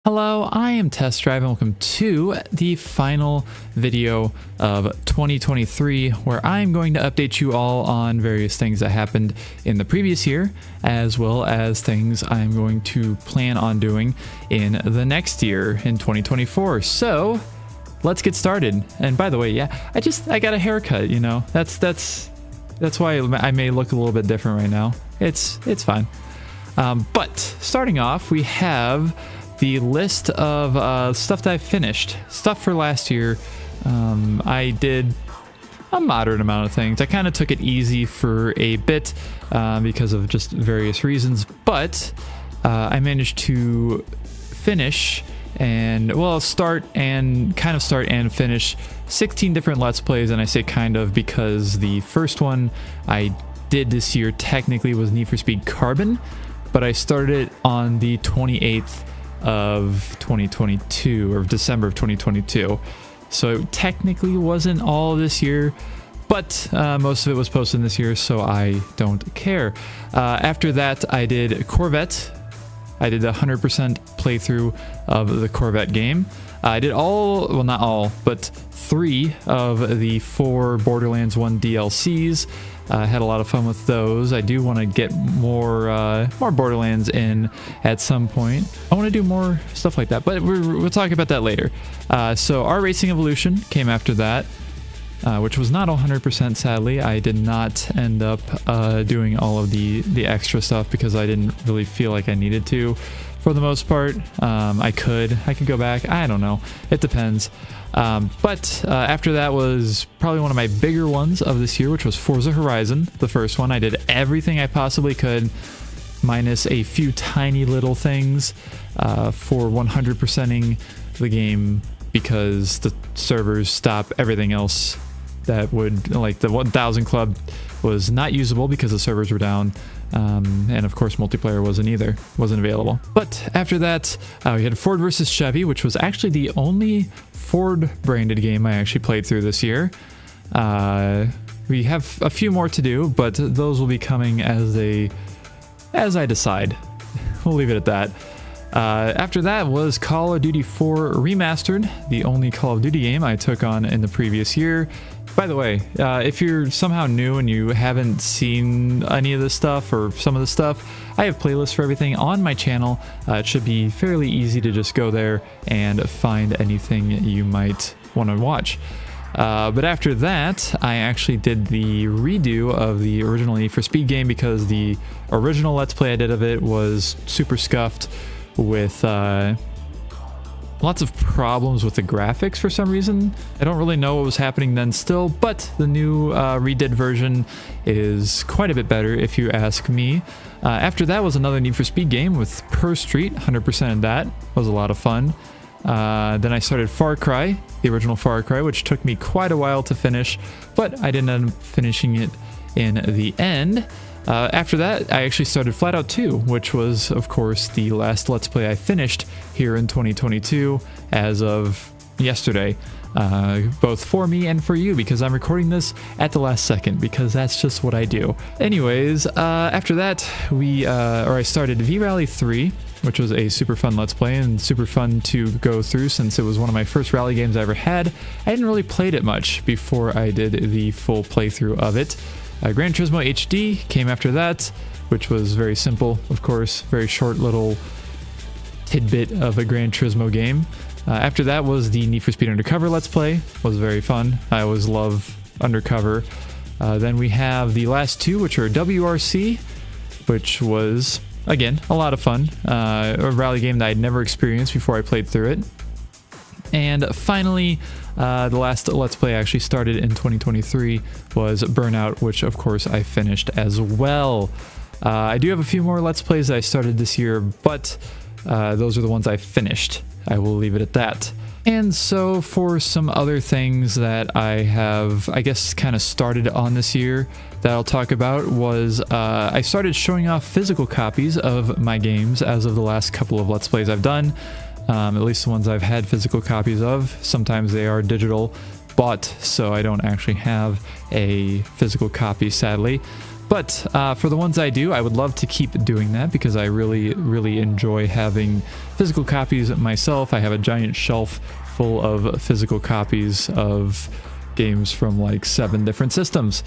Hello, I am Test Drive and welcome to the final video of 2023 where I'm going to update you all on various things that happened in the previous year as well as things I'm going to plan on doing in the next year in 2024. So let's get started. And by the way, yeah, I got a haircut, you know, that's why I may look a little bit different right now. It's fine. But starting off, we have the list of stuff that I finished. Stuff for last year. I did a moderate amount of things. I kind of took it easy for a bit because of just various reasons, but I managed to finish and, well, start and finish 16 different Let's Plays, and I say kind of because the first one I did this year technically was Need for Speed Carbon, but I started it on the 28th of 2022 or December of 2022, so it technically wasn't all this year, but most of it was posted this year, so I don't care. After that, I did Corvette. I did the 100% playthrough of the Corvette game. I did all, well, not all, but 3 of the 4 Borderlands 1 DLCs. I had a lot of fun with those. I do want to get more Borderlands in at some point. I want to do more stuff like that, but we'll talk about that later. So our Racing Evolution came after that, which was not 100% sadly. I did not end up doing all of the extra stuff because I didn't really feel like I needed to. For the most part, I could go back. I don't know. It depends. But after that was probably one of my bigger ones of this year, which was Forza Horizon, the first one. I did everything I possibly could, minus a few tiny little things for 100%ing the game because the servers stop everything else that would, like the 1000 Club was not usable because the servers were down. And of course multiplayer wasn't available. But after that, we had Ford versus Chevy, which was actually the only Ford branded game I actually played through this year. We have a few more to do, but those will be coming as I decide. We'll leave it at that. After that was Call of Duty 4 Remastered, the only Call of Duty game I took on in the previous year. By the way, if you're somehow new and you haven't seen any of this stuff or some of the stuff, I have playlists for everything on my channel. It should be fairly easy to just go there and find anything you might want to watch. But after that, I actually did the redo of the original Need for Speed game because the original Let's Play I did of it was super scuffed with lots of problems with the graphics for some reason. I don't really know what was happening then still, but the new redid version is quite a bit better if you ask me. After that was another Need for Speed game with Per Street, 100% of that. Was a lot of fun. Then I started Far Cry, the original Far Cry, which took me quite a while to finish, but I didn't end up finishing it in the end. After that, I actually started Flatout 2, which was, of course, the last Let's Play I finished here in 2022 as of yesterday, both for me and for you, because I'm recording this at the last second, because that's just what I do. Anyways, after that, I started V-Rally 3, which was a super fun Let's Play and super fun to go through since it was one of my first rally games I ever had. I hadn't really played it much before I did the full playthrough of it. Gran Turismo HD came after that, which was very simple, of course, very short little tidbit of a Gran Turismo game. After that was the Need for Speed Undercover Let's Play, was very fun. I always love Undercover. Then we have the last two, which are WRC, which was, again, a lot of fun. A rally game that I'd never experienced before I played through it. And finally, the last Let's Play I actually started in 2023 was Burnout, which of course I finished as well. I do have a few more Let's Plays that I started this year, but those are the ones I finished. I will leave it at that. And so for some other things that I have, I guess, kind of started on this year that I'll talk about was I started showing off physical copies of my games as of the last couple of Let's Plays I've done. At least the ones I've had physical copies of. Sometimes they are digital bought, so I don't actually have a physical copy, sadly. But for the ones I do, I would love to keep doing that because I really enjoy having physical copies myself. I have a giant shelf full of physical copies of games from like 7 different systems.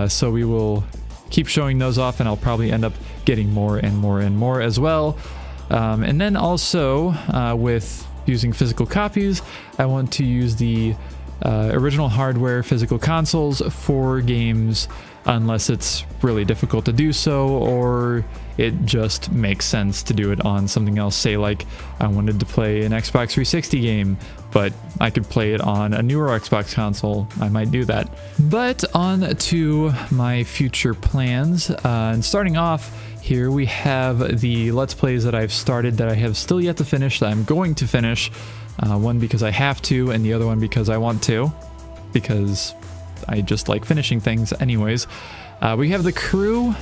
So we will keep showing those off, and I'll probably end up getting more and more and more as well. And then also with using physical copies, I want to use the original hardware physical consoles for games unless it's really difficult to do so, or it just makes sense to do it on something else. Say like I wanted to play an Xbox 360 game, but I could play it on a newer Xbox console, I might do that. But on to my future plans, and starting off here we have the Let's Plays that I've started that I have still yet to finish, that I'm going to finish. One because I have to, and the other one because I want to, because I just like finishing things anyways. We have The Crew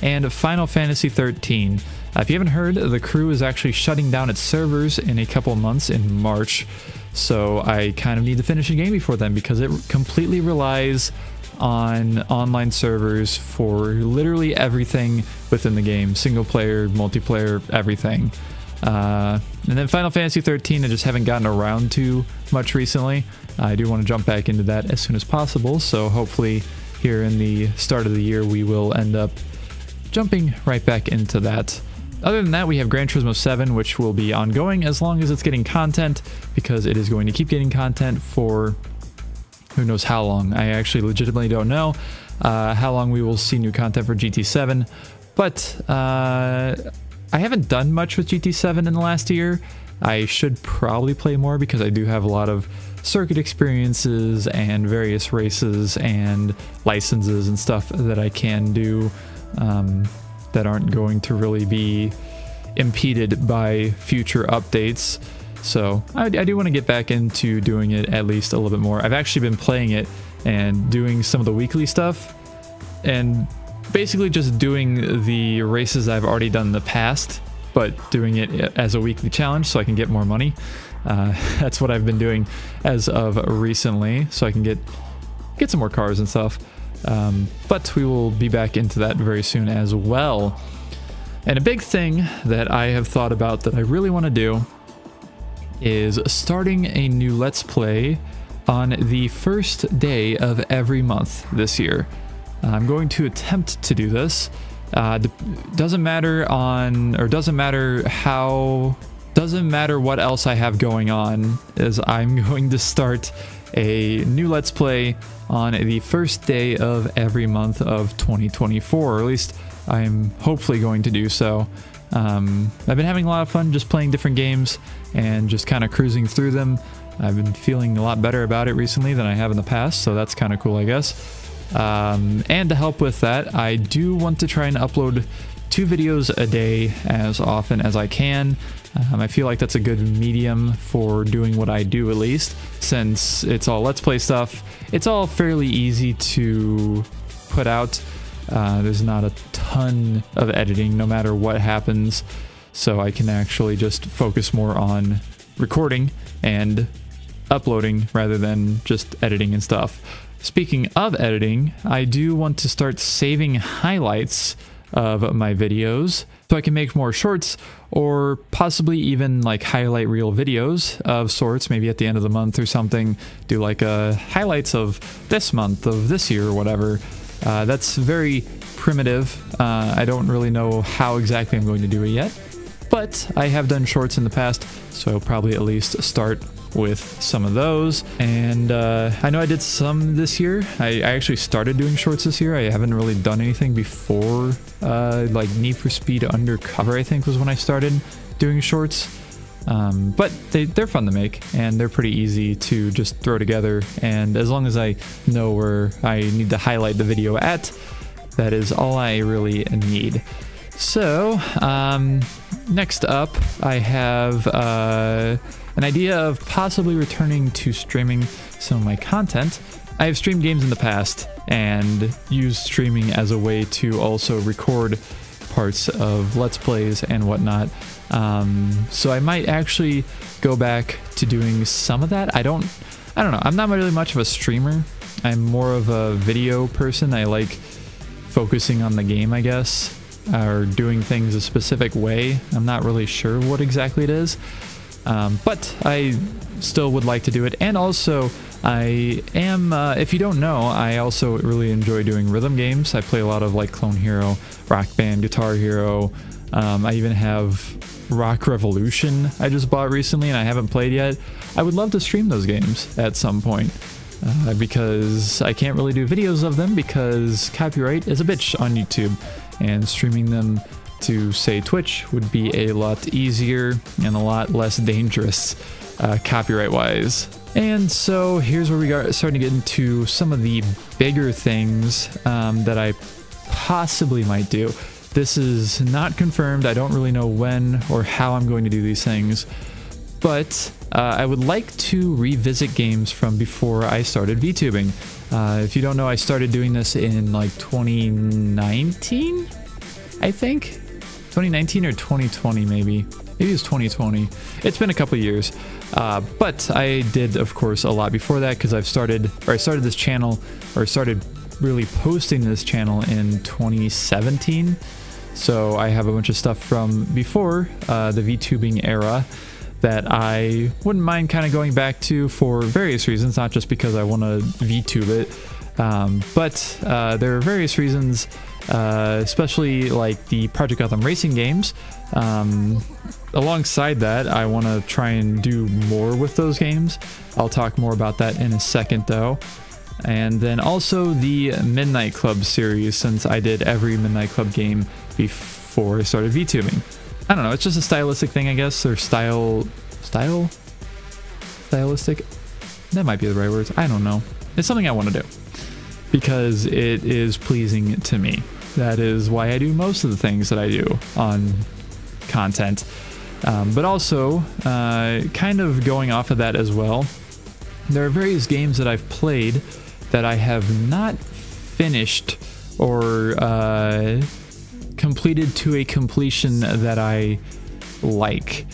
and Final Fantasy 13. If you haven't heard, The Crew is actually shutting down its servers in a couple months in March, so I kind of need to finish a game before then because it completely relies on online servers for literally everything within the game. Single player, multiplayer, everything. And then Final Fantasy 13 I just haven't gotten around to much recently. I do want to jump back into that as soon as possible, so hopefully here in the start of the year we will end up jumping right back into that. Other than that, we have Gran Turismo 7, which will be ongoing as long as it's getting content, because it is going to keep getting content for who knows how long. I actually legitimately don't know how long we will see new content for GT7, but I haven't done much with GT7 in the last year. I should probably play more because I do have a lot of circuit experiences and various races and licenses and stuff that I can do that aren't going to really be impeded by future updates. So I do want to get back into doing it at least a little bit more. I've actually been playing it and doing some of the weekly stuff, and basically just doing the races I've already done in the past, but doing it as a weekly challenge so I can get more money. That's what I've been doing as of recently, so I can get some more cars and stuff. But we will be back into that very soon as well. And a big thing that I have thought about that I really want to do is starting a new Let's Play on the first day of every month this year. I'm going to attempt to do this. Doesn't matter what else I have going on, as I'm going to start a new Let's Play on the first day of every month of 2024, or at least I'm hopefully going to do so. I've been having a lot of fun just playing different games and just kind of cruising through them. I've been feeling a lot better about it recently than I have in the past, so that's kind of cool, I guess. And to help with that, I do want to try and upload 2 videos a day as often as I can. I feel like that's a good medium for doing what I do, at least, since it's all Let's Play stuff. It's all fairly easy to put out. There's not a ton of editing no matter what happens, so I can actually just focus more on recording and uploading rather than just editing and stuff. Speaking of editing, I do want to start saving highlights of my videos so I can make more shorts, or possibly even like highlight reel videos of sorts, maybe at the end of the month or something, do like highlights of this month, of this year, or whatever. That's very primitive. I don't really know how exactly I'm going to do it yet, but I have done shorts in the past, so I'll probably at least start with some of those. And I know I did some this year. I actually started doing shorts this year. I haven't really done anything before, like Need for Speed Undercover, I think, was when I started doing shorts. But they're fun to make, and they're pretty easy to just throw together, and as long as I know where I need to highlight the video at, that is all I really need. So next up, I have an idea of possibly returning to streaming some of my content. I have streamed games in the past and used streaming as a way to also record parts of Let's Plays and whatnot. So I might actually go back to doing some of that. I don't know. I'm not really much of a streamer. I'm more of a video person. I like focusing on the game, I guess, or doing things a specific way. I'm not really sure what exactly it is, but I still would like to do it. And also, I am, if you don't know, I also really enjoy doing rhythm games. I play a lot of like Clone Hero, Rock Band, Guitar Hero. I even have Rock Revolution I just bought recently and I haven't played yet. I would love to stream those games at some point, because I can't really do videos of them because copyright is a bitch on YouTube, and streaming them to, say, Twitch would be a lot easier and a lot less dangerous copyright-wise. And so here's where we are starting to get into some of the bigger things that I possibly might do. This is not confirmed. I don't really know when or how I'm going to do these things, but I would like to revisit games from before I started VTubing. If you don't know, I started doing this in like 2019, I think. 2019 or 2020 maybe. Maybe it was 2020. It's been a couple years. But I did, of course, a lot before that because I started this channel, or started really posting this channel in 2017. So I have a bunch of stuff from before the VTubing era that I wouldn't mind kind of going back to for various reasons, not just because I want to VTube it, but there are various reasons, especially like the Project Gotham Racing games. Alongside that, I want to try and do more with those games. I'll talk more about that in a second though. And then also the Midnight Club series, since I did every Midnight Club game before I started VTubing. I don't know, it's just a stylistic thing, I guess, or stylistic? That might be the right words. I don't know. It's something I want to do because it is pleasing to me. That is why I do most of the things that I do on content. But also, kind of going off of that as well, there are various games that I've played that I have not finished or completed to a completion that I like.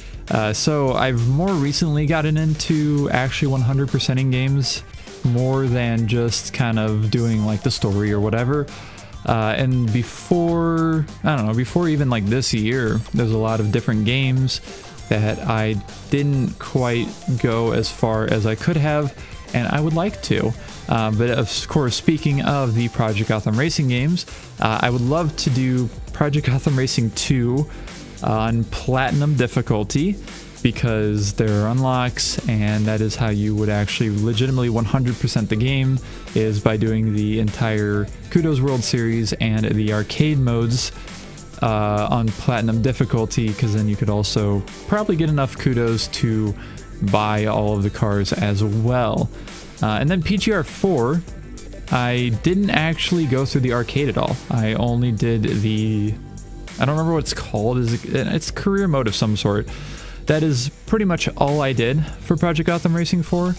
So I've more recently gotten into actually 100%ing games more than just kind of doing like the story or whatever. And before, I don't know, before even like this year, there's a lot of different games that I didn't quite go as far as I could have, and I would like to. But of course, speaking of the Project Gotham Racing games, I would love to do Project Gotham Racing 2 on Platinum difficulty, because there are unlocks, and that is how you would actually legitimately 100% the game, is by doing the entire Kudos World Series and the arcade modes on Platinum difficulty, because then you could also probably get enough Kudos to buy all of the cars as well. And then PGR 4, I didn't actually go through the arcade at all. I only did the, I don't remember what it's called. It's career mode of some sort. That is pretty much all I did for Project Gotham Racing 4.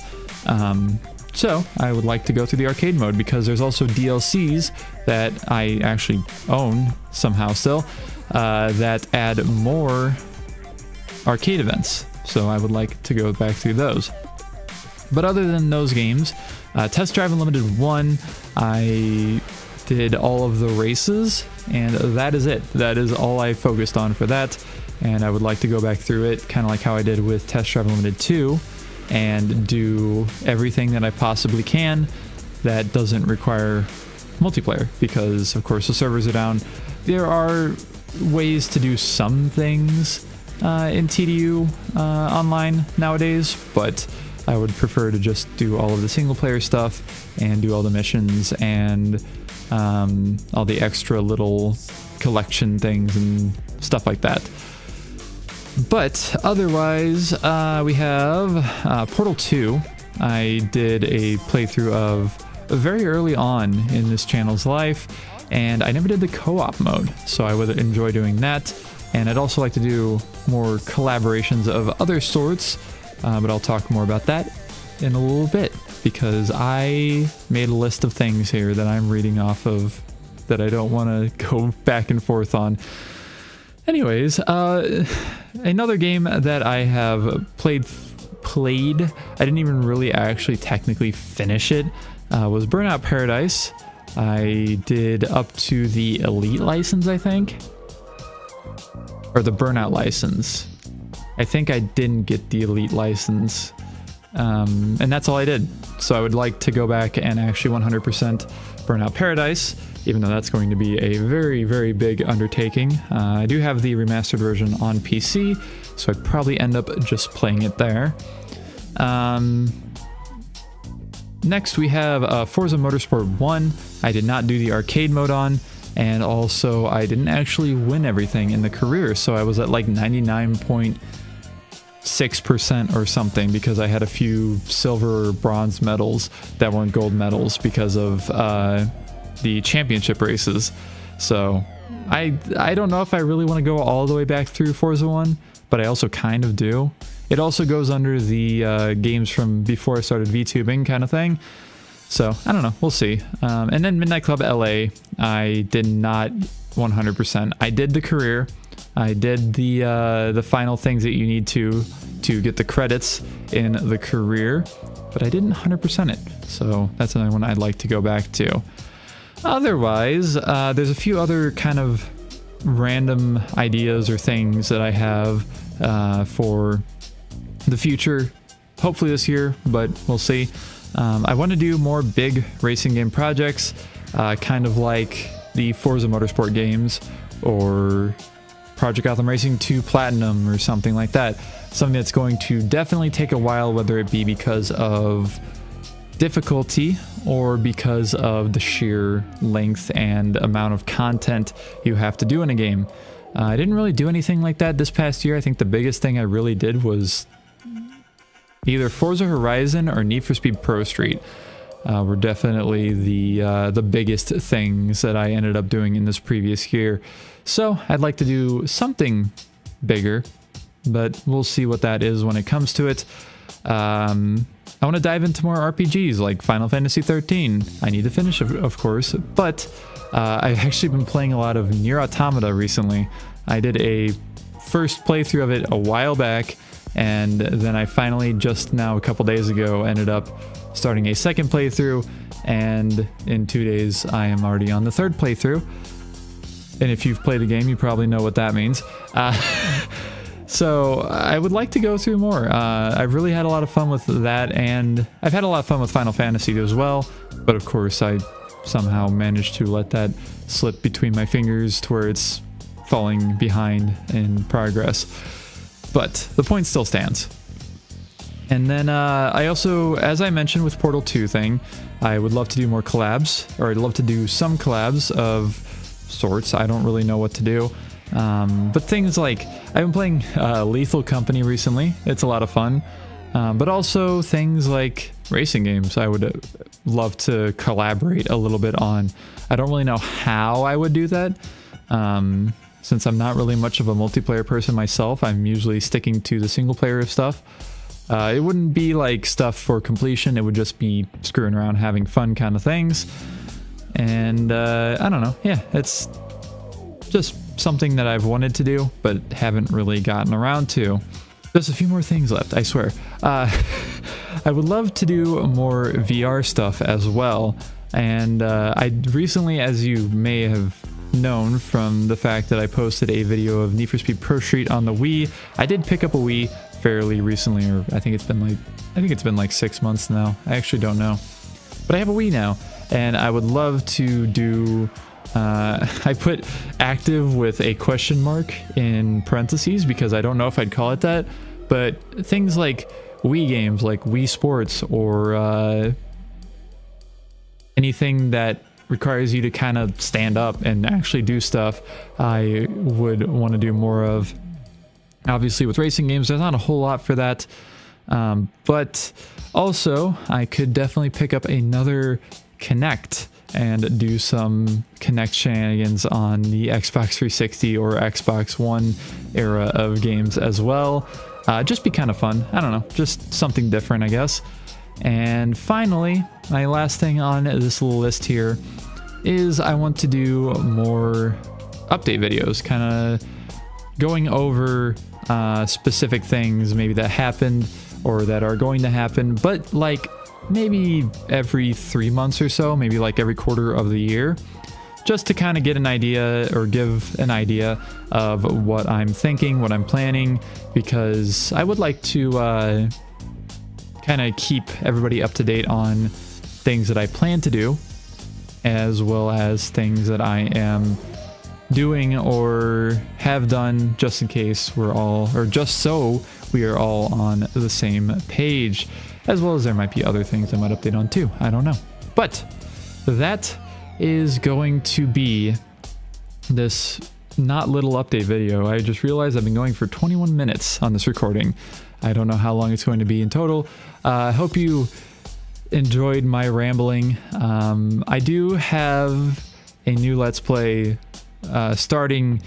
So I would like to go through the arcade mode, because there's also DLCs that I actually own somehow still that add more arcade events. So I would like to go back through those. But other than those games, Test Drive Unlimited 1, I did all of the races, and that is it. That is all I focused on for that. And I would like to go back through it, kind of like how I did with Test Drive Unlimited 2, and do everything that I possibly can that doesn't require multiplayer, because of course the servers are down. There are ways to do some things in TDU online nowadays, but I would prefer to just do all of the single player stuff and do all the missions and all the extra little collection things and stuff like that. But otherwise, we have Portal 2. I did a playthrough of very early on in this channel's life, and I never did the co-op mode, so I would enjoy doing that. And I'd also like to do more collaborations of other sorts, but I'll talk more about that in a little bit, because I made a list of things here that I'm reading off of that I don't want to go back and forth on. Anyways, another game that I have played, I didn't even really actually technically finish it, was Burnout Paradise. I did up to the Elite license, I think, or the Burnout license. I think I didn't get the Elite license, and that's all I did. So I would like to go back and actually 100% Burnout Paradise, even though that's going to be a very, very big undertaking. I do have the remastered version on PC, so I'd probably end up just playing it there. Next we have Forza Motorsport 1. I did not do the arcade mode on, and also I didn't actually win everything in the career, so I was at like 99.6% or something, because I had a few silver or bronze medals that weren't gold medals because of the championship races. So I don't know if I really want to go all the way back through Forza 1, but I also kind of do. It also goes under the games from before I started VTubing kind of thing. So I don't know, we'll see. And then Midnight Club LA, I did not 100%. I did the career. I did the final things that you need to get the credits in the career, but I didn't 100% it. So that's another one I'd like to go back to. Otherwise, there's a few other kind of random ideas or things that I have for the future, hopefully this year, but we'll see. I want to do more big racing game projects, kind of like the Forza Motorsport games or Project Gotham Racing 2 Platinum or something like that. Something that's going to definitely take a while, whether it be because of difficulty or because of the sheer length and amount of content you have to do in a game. I didn't really do anything like that this past year. I think the biggest thing I really did was either Forza Horizon or Need for Speed Pro Street were definitely the biggest things that I ended up doing in this previous year. So I'd like to do something bigger, but we'll see what that is when it comes to it. I want to dive into more RPGs like Final Fantasy 13. I need to finish, of course, but I've actually been playing a lot of Nier Automata recently. I did a first playthrough of it a while back, and then I finally just now a couple days ago ended up starting a second playthrough, and in 2 days I am already on the third playthrough. And if you've played the game, you probably know what that means. So I would like to go through more. I've really had a lot of fun with that, and I've had a lot of fun with Final Fantasy as well, but of course I somehow managed to let that slip between my fingers to where it's falling behind in progress. But the point still stands. And then I also, as I mentioned with Portal 2 thing, I would love to do more collabs, or I'd love to do some collabs of sorts. I don't really know what to do. But things like, I've been playing Lethal Company recently. It's a lot of fun. But also things like racing games I would love to collaborate a little bit on. I don't really know how I would do that. Since I'm not really much of a multiplayer person myself, I'm usually sticking to the single player stuff. It wouldn't be like stuff for completion, it would just be screwing around, having fun kind of things. And I don't know, yeah, it's just something that I've wanted to do, but haven't really gotten around to. There's a few more things left, I swear. I would love to do more VR stuff as well. And I recently, as you may have known from the fact that I posted a video of Need for Speed Pro Street on the Wii, I did pick up a Wii fairly recently, or I think it's been like 6 months now. I actually don't know. But I have a Wii now, and I would love to do... I put active with a question mark in parentheses because I don't know if I'd call it that, but things like Wii games, like Wii Sports, or anything that requires you to kind of stand up and actually do stuff, I would want to do more of. Obviously with racing games, there's not a whole lot for that, but also I could definitely pick up another Kinect and do some Kinect shenanigans on the Xbox 360 or Xbox One era of games as well. Just be kind of fun. I don't know, just something different, I guess. And finally, my last thing on this little list here is I want to do more update videos, kind of going over specific things maybe that happened or that are going to happen, but like maybe every 3 months or so, maybe like every quarter of the year, just to kind of get an idea or give an idea of what I'm thinking, what I'm planning, because I would like to kind of keep everybody up to date on things that I plan to do, as well as things that I am doing or have done, just in case we're all, or just so we are all on the same page, as well as there might be other things I might update on too. I don't know. But that is going to be this not little update video. I just realized I've been going for 21 minutes on this recording. I don't know how long it's going to be in total. I hope you enjoyed my rambling. I do have a new Let's Play starting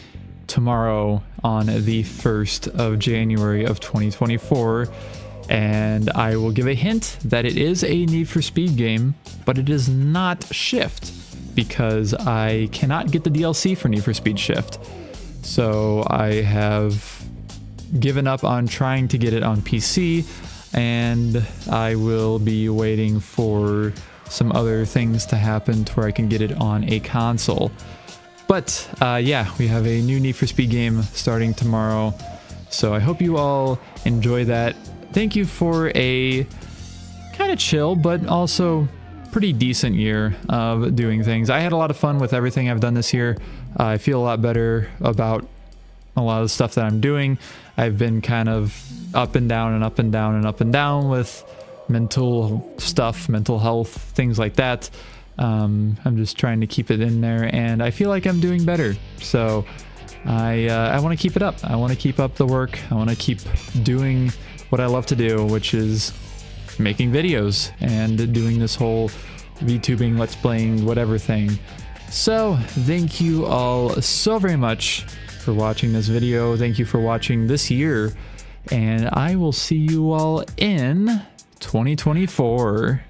tomorrow on the 1st of January of 2024, and I will give a hint that it is a Need for Speed game, but it is not Shift, because I cannot get the DLC for Need for Speed Shift. So I have given up on trying to get it on PC, and I will be waiting for some other things to happen to where I can get it on a console. But yeah, we have a new Need for Speed game starting tomorrow, so I hope you all enjoy that. Thank you for a kind of chill, but also pretty decent year of doing things. I had a lot of fun with everything I've done this year. I feel a lot better about a lot of the stuff that I'm doing. I've been kind of up and down and up and down and up and down with mental stuff, mental health, things like that. I'm just trying to keep it in there, and I feel like I'm doing better. So I want to keep it up. I want to keep up the work. I want to keep doing what I love to do, which is making videos and doing this whole VTubing, Let's Playing, whatever thing. So thank you all so very much for watching this video. Thank you for watching this year, and I will see you all in 2024.